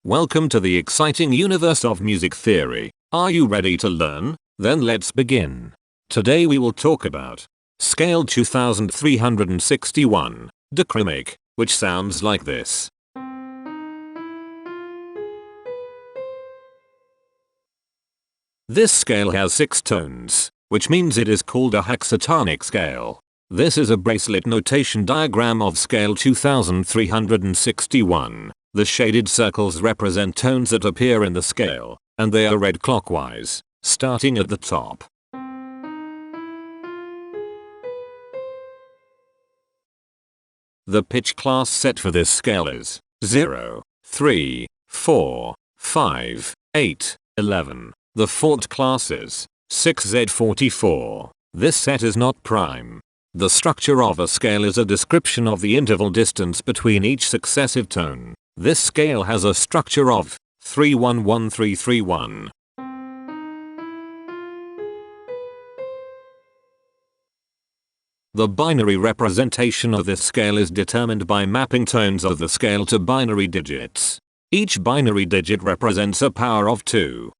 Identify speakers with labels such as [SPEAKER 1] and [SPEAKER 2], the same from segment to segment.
[SPEAKER 1] Welcome to the exciting universe of music theory. Are you ready to learn? Then let's begin. Today we will talk about scale 2361, Docrimic, which sounds like this. This scale has 6 tones, which means it is called a hexatonic scale. This is a bracelet notation diagram of scale 2361. The shaded circles represent tones that appear in the scale, and they are read clockwise, starting at the top. The pitch class set for this scale is 0, 3, 4, 5, 8, 11. The fault class is 6Z44. This set is not prime. The structure of a scale is a description of the interval distance between each successive tone. This scale has a structure of 3-1-1-3-3-1. The binary representation of this scale is determined by mapping tones of the scale to binary digits. Each binary digit represents a power of 2.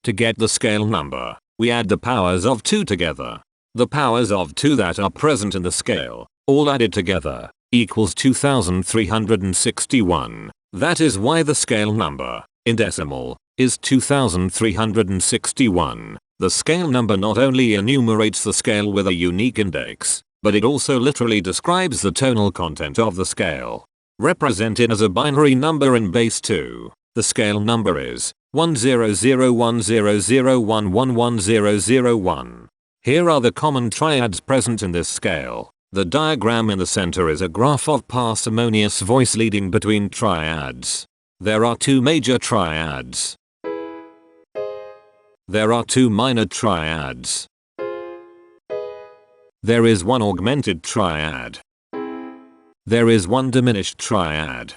[SPEAKER 1] To get the scale number, we add the powers of 2 together. The powers of 2 that are present in the scale, all added together, equals 2361. That is why the scale number, in decimal, is 2361. The scale number not only enumerates the scale with a unique index, but it also literally describes the tonal content of the scale. Represented as a binary number in base 2, the scale number is 1001001111001. Here are the common triads present in this scale. The diagram in the center is a graph of parsimonious voice leading between triads. There are 2 major triads. There are 2 minor triads. There is 1 augmented triad. There is 1 diminished triad.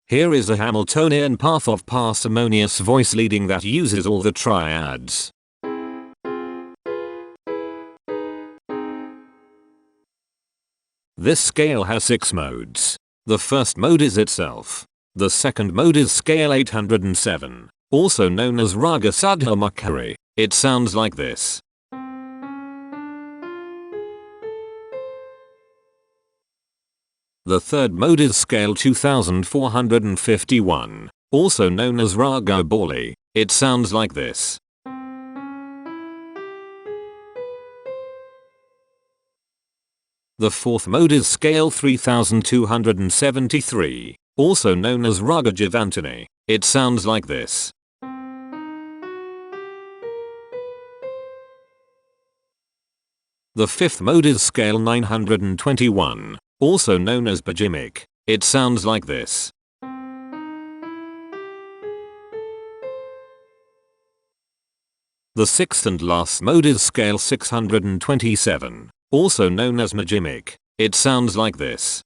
[SPEAKER 1] Here is a Hamiltonian path of parsimonious voice leading that uses all the triads. This scale has 6 modes. The first mode is itself. The second mode is scale 807, also known as Raga Sadha Makhari. It sounds like this. The third mode is scale 2451, also known as Raga Bali. It sounds like this. The fourth mode is scale 3273, also known as Raga Jivantini. It sounds like this. The fifth mode is scale 921, also known as Docrimic. It sounds like this. The sixth and last mode is scale 627, also known as Docrimic. It sounds like this.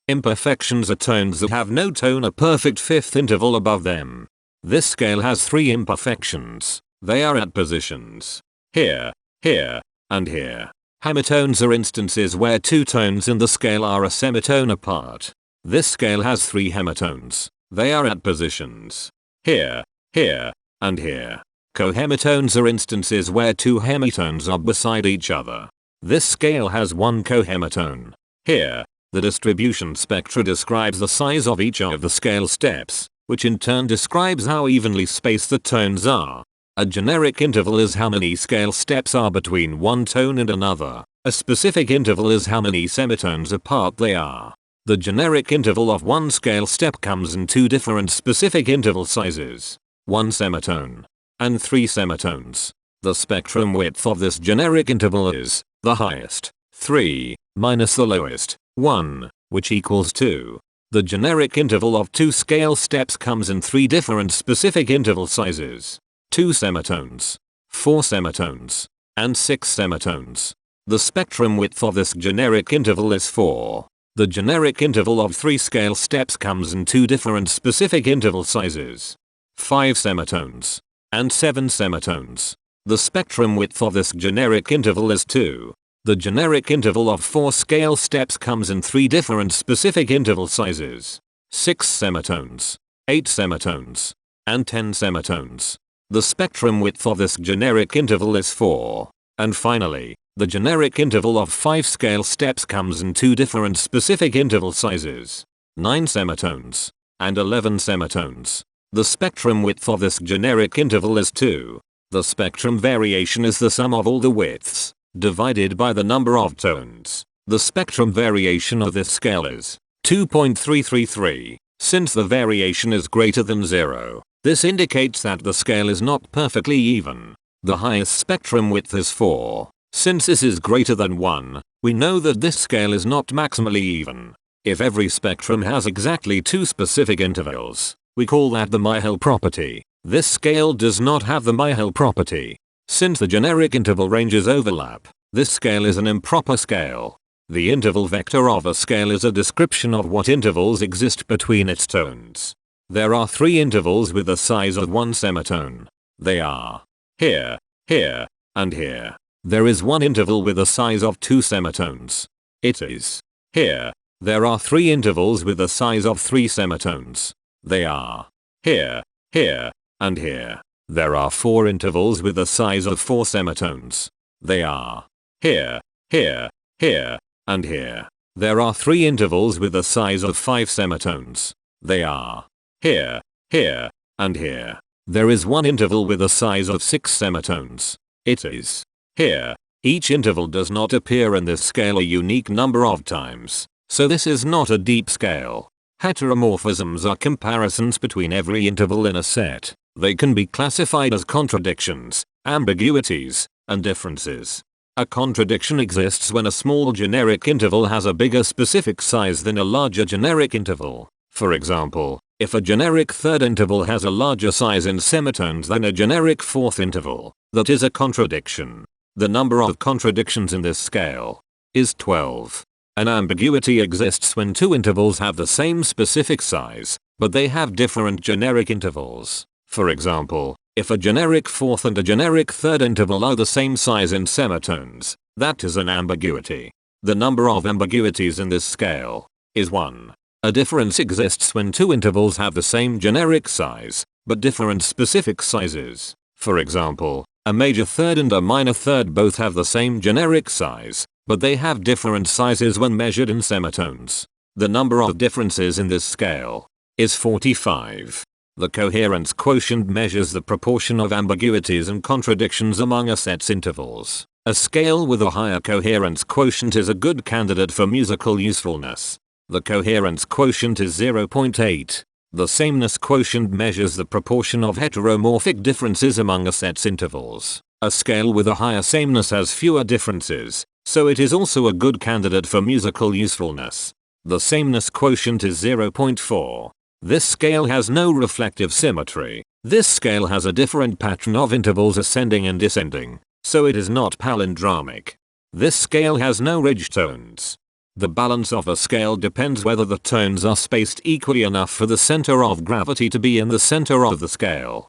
[SPEAKER 1] Imperfections are tones that have no tone, a perfect fifth interval above them. This scale has 3 imperfections. They are at positions here, here, and here. Hemitones are instances where 2 tones in the scale are a semitone apart. This scale has 3 hemitones. They are at positions here, here, and here. Cohemitones are instances where 2 hemitones are beside each other. This scale has 1 cohemitone here. The distribution spectra describes the size of each of the scale steps, which in turn describes how evenly spaced the tones are. A generic interval is how many scale steps are between one tone and another. A specific interval is how many semitones apart they are. The generic interval of one scale step comes in 2 different specific interval sizes: 1 semitone and 3 semitones. The spectrum width of this generic interval is the highest, 3, minus the lowest, 1, which equals 2. The generic interval of 2 scale steps comes in 3 different specific interval sizes: 2 semitones, 4 semitones, and 6 semitones. The spectrum width of this generic interval is 4. The generic interval of 3 scale steps comes in 2 different specific interval sizes: 5 semitones and 7 semitones. The spectrum width of this generic interval is 2. The generic interval of 4 scale steps comes in 3 different specific interval sizes: 6 semitones, 8 semitones, and 10 semitones. The spectrum width of this generic interval is 4. And finally, the generic interval of 5 scale steps comes in 2 different specific interval sizes: 9 semitones and 11 semitones. The spectrum width of this generic interval is 2. The spectrum variation is the sum of all the widths divided by the number of tones. The spectrum variation of this scale is 2.333. Since the variation is greater than 0, this indicates that the scale is not perfectly even. The highest spectrum width is 4. Since this is greater than 1, we know that this scale is not maximally even. If every spectrum has exactly 2 specific intervals, we call that the Myhill property. This scale does not have the Myhill property. Since the generic interval ranges overlap, this scale is an improper scale. The interval vector of a scale is a description of what intervals exist between its tones. There are 3 intervals with the size of 1 semitone. They are here, here, and here. There is 1 interval with a size of 2 semitones. It is here. There are 3 intervals with a size of 3 semitones. They are here, here, and here. There are 4 intervals with a size of 4 semitones. They are here, here, here, and here. There are 3 intervals with a size of 5 semitones. They are here, here, and here. There is 1 interval with a size of 6 semitones. It is here. Each interval does not appear in this scale a unique number of times, so this is not a deep scale. Heteromorphisms are comparisons between every interval in a set. They can be classified as contradictions, ambiguities, and differences. A contradiction exists when a small generic interval has a bigger specific size than a larger generic interval. For example, if a generic third interval has a larger size in semitones than a generic fourth interval, that is a contradiction. The number of contradictions in this scale is 12. An ambiguity exists when 2 intervals have the same specific size, but they have different generic intervals. For example, if a generic fourth and a generic third interval are the same size in semitones, that is an ambiguity. The number of ambiguities in this scale is 1. A difference exists when 2 intervals have the same generic size, but different specific sizes. For example, a major third and a minor third both have the same generic size, but they have different sizes when measured in semitones. The number of differences in this scale is 45. The coherence quotient measures the proportion of ambiguities and contradictions among a set's intervals. A scale with a higher coherence quotient is a good candidate for musical usefulness. The coherence quotient is 0.8. The sameness quotient measures the proportion of heteromorphic differences among a set's intervals. A scale with a higher sameness has fewer differences, so it is also a good candidate for musical usefulness. The sameness quotient is 0.4. This scale has no reflective symmetry. This scale has a different pattern of intervals ascending and descending, so it is not palindromic. This scale has no ridge tones. The balance of a scale depends whether the tones are spaced equally enough for the center of gravity to be in the center of the scale.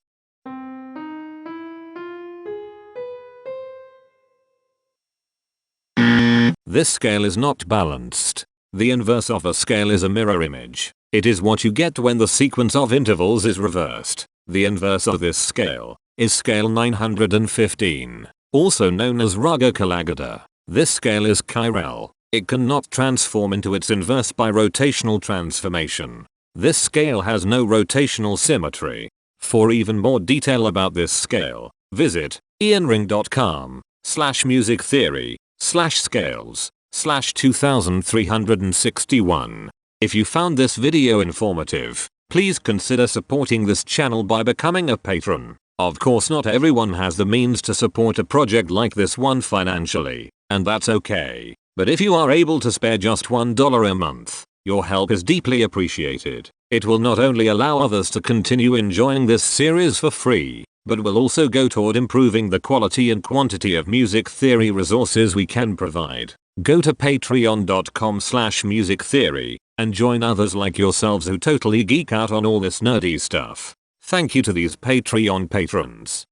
[SPEAKER 1] This scale is not balanced. The inverse of a scale is a mirror image. It is what you get when the sequence of intervals is reversed. The inverse of this scale is scale 915, also known as Raga Kalagada. This scale is chiral. It cannot transform into its inverse by rotational transformation. This scale has no rotational symmetry. For even more detail about this scale, visit ianring.com/musictheory/scales/2361. If you found this video informative, please consider supporting this channel by becoming a patron. Of course, not everyone has the means to support a project like this one financially, and that's okay. But if you are able to spare just $1 a month, your help is deeply appreciated. It will not only allow others to continue enjoying this series for free, but will also go toward improving the quality and quantity of music theory resources we can provide. Go to patreon.com/musictheory and join others like yourselves who totally geek out on all this nerdy stuff. Thank you to these Patreon patrons.